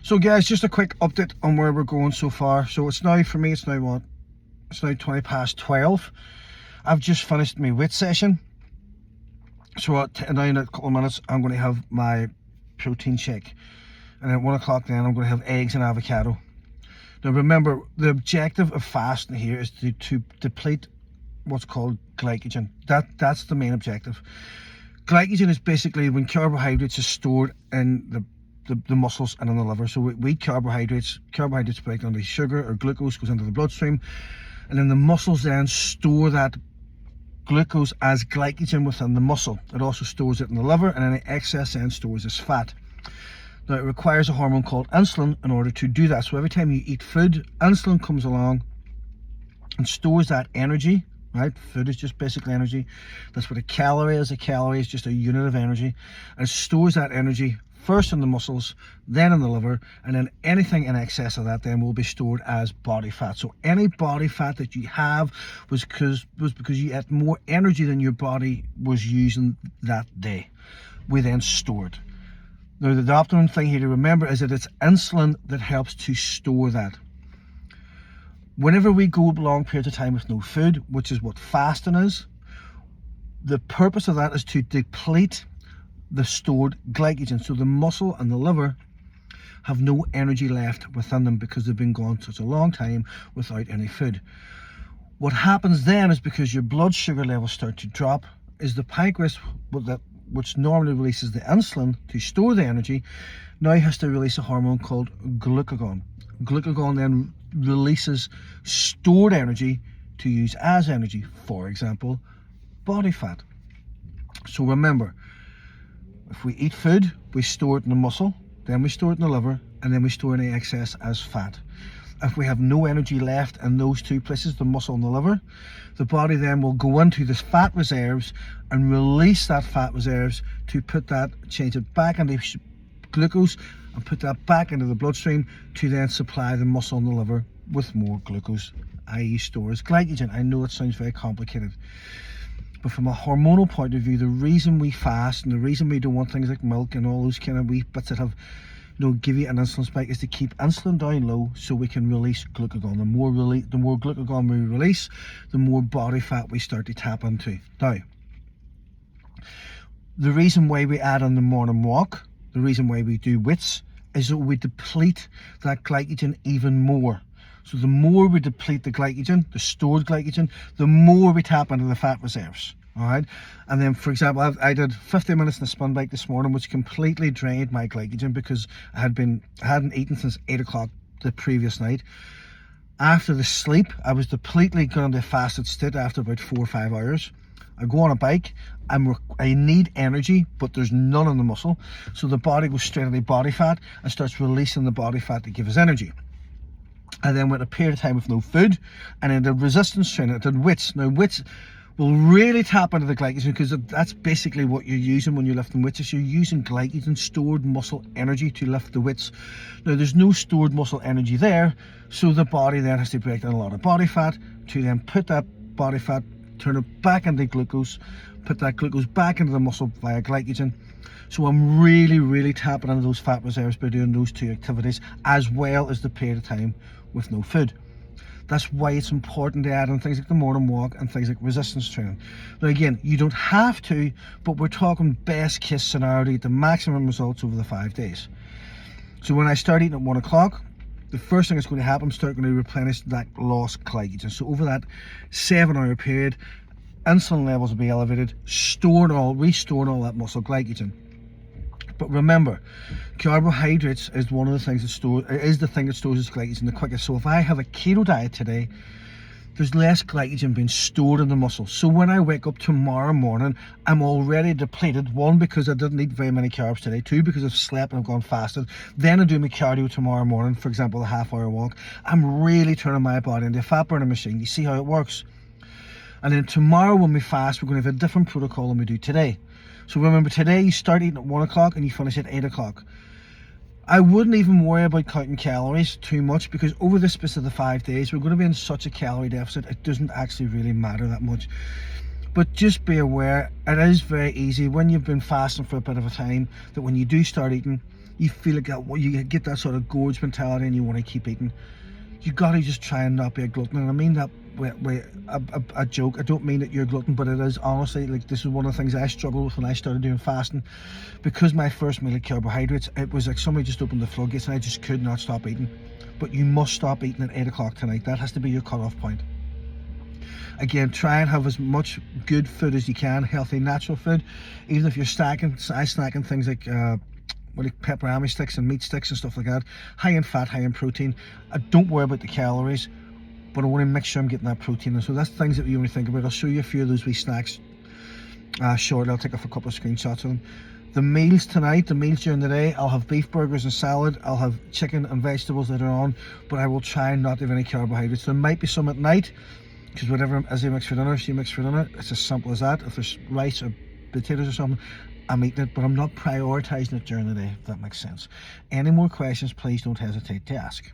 So guys, just a quick update on where we're going so far. So it's now, for me, it's now what? It's now 20 past 12. I've just finished my weight session. So now in a couple of minutes, I'm going to have my protein shake. And at 1 o'clock then, I'm going to have eggs and avocado. Now remember, the objective of fasting here is to deplete what's called glycogen. That's the main objective. Glycogen is basically when carbohydrates are stored in the muscles and in the liver. So we carbohydrates break down to sugar or glucose, goes into the bloodstream, and then the muscles then store that glucose as glycogen within the muscle. It also stores it in the liver, and any excess then stores as fat. Now it requires a hormone called insulin in order to do that. So every time you eat food, insulin comes along and stores that energy. Right, food is just basically energy. That's what a calorie is. A calorie is just a unit of energy, and it stores that energy first in the muscles, then in the liver, and then anything in excess of that then will be stored as body fat. So any body fat that you have was because you had more energy than your body was using that day. We then stored. Now the optimum thing here to remember is that it's insulin that helps to store that. Whenever we go long periods of time with no food, which is what fasting is, the purpose of that is to deplete the stored glycogen. So the muscle and the liver have no energy left within them because they've been gone such a long time without any food. What happens then is, because your blood sugar levels start to drop, is the pancreas, which normally releases the insulin to store the energy, now has to release a hormone called glucagon. Glucagon then releases stored energy to use as energy, for example, body fat. So remember, if we eat food, we store it in the muscle, then we store it in the liver, and then we store any excess as fat. If we have no energy left in those two places, the muscle and the liver, the body then will go into the fat reserves and release that fat reserves to change it back into glucose and put that back into the bloodstream to then supply the muscle and the liver with more glucose, i.e. stores glycogen. I know it sounds very complicated, but from a hormonal point of view, the reason we fast and the reason we don't want things like milk and all those kind of wee bits that have, give you an insulin spike, is to keep insulin down low so we can release glucagon. The more glucagon we release, the more body fat we start to tap into. Now, the reason why we add on the morning walk, the reason why we do weights, is that we deplete that glycogen even more. So the more we deplete the glycogen, the stored glycogen, the more we tap into the fat reserves. All right. And then, for example, I did 50 minutes in the spin bike this morning, which completely drained my glycogen because I hadn't eaten since 8 o'clock the previous night. After the sleep, I was completely gone into a fasted state after about 4 or 5 hours. I go on a bike, I need energy, but there's none in the muscle. So the body goes straight into body fat and starts releasing the body fat to give us energy. I then went a period of time with no food, and then did resistance training. I did weights. Now weights will really tap into the glycogen, because that's basically what you're using when you're lifting weights. Is you're using glycogen, stored muscle energy, to lift the weights. Now there's no stored muscle energy there, so the body then has to break down a lot of body fat to then put that body fat, turn it back into glucose, put that glucose back into the muscle via glycogen. So I'm really tapping into those fat reserves by doing those two activities, as well as the period of time with no food. That's why it's important to add in things like the morning walk and things like resistance training. Now again, you don't have to, but we're talking best case scenario to get the maximum results over the 5 days. So when I start eating at 1 o'clock, the first thing that's going to happen, I'm starting to replenish that lost glycogen. So over that 7-hour period, insulin levels will be elevated, restoring all that muscle glycogen. But remember, carbohydrates is one of the things the thing that stores glycogen the quickest. So if I have a keto diet today, there's less glycogen being stored in the muscle. So when I wake up tomorrow morning, I'm already depleted. 1, because I didn't eat very many carbs today. 2, because I've slept and I've gone fasted. Then I do my cardio tomorrow morning, for example, a half-hour walk. I'm really turning my body into a fat burning machine. You see how it works? And then tomorrow when we fast, we're going to have a different protocol than we do today. So remember, today you start eating at 1 o'clock and you finish at 8 o'clock. I wouldn't even worry about counting calories too much, because over the space of the 5 days, we're going to be in such a calorie deficit, it doesn't actually really matter that much. But just be aware, it is very easy when you've been fasting for a bit of a time, that when you do start eating, you feel like that, well, you get that sort of gorge mentality and you want to keep eating. You gotta just try and not be a glutton, and I mean that with a joke. I don't mean that you're a glutton, but it is honestly, like, this is one of the things I struggled with when I started doing fasting, because my first meal of carbohydrates, it was like somebody just opened the floodgates and I just could not stop eating. But you must stop eating at 8 o'clock tonight. That has to be your cutoff point. Again, try and have as much good food as you can, healthy, natural food. Even if you're snacking things like pepperami sticks and meat sticks and stuff like that, high in fat, high in protein. Don't worry about the calories, but I want to make sure I'm getting that protein. And so that's things that you want to think about. I'll show you a few of those wee snacks shortly. I'll take off a couple of screenshots of them. The meals tonight, the meals during the day, I'll have beef burgers and salad, I'll have chicken and vegetables later on, but I will try not to have any carbohydrates. There might be some at night, because whatever as I mix for dinner, she mix for dinner. It's as simple as that. If there's rice or potatoes or something, I'm eating it, but I'm not prioritising it during the day, if that makes sense. Any more questions, please don't hesitate to ask.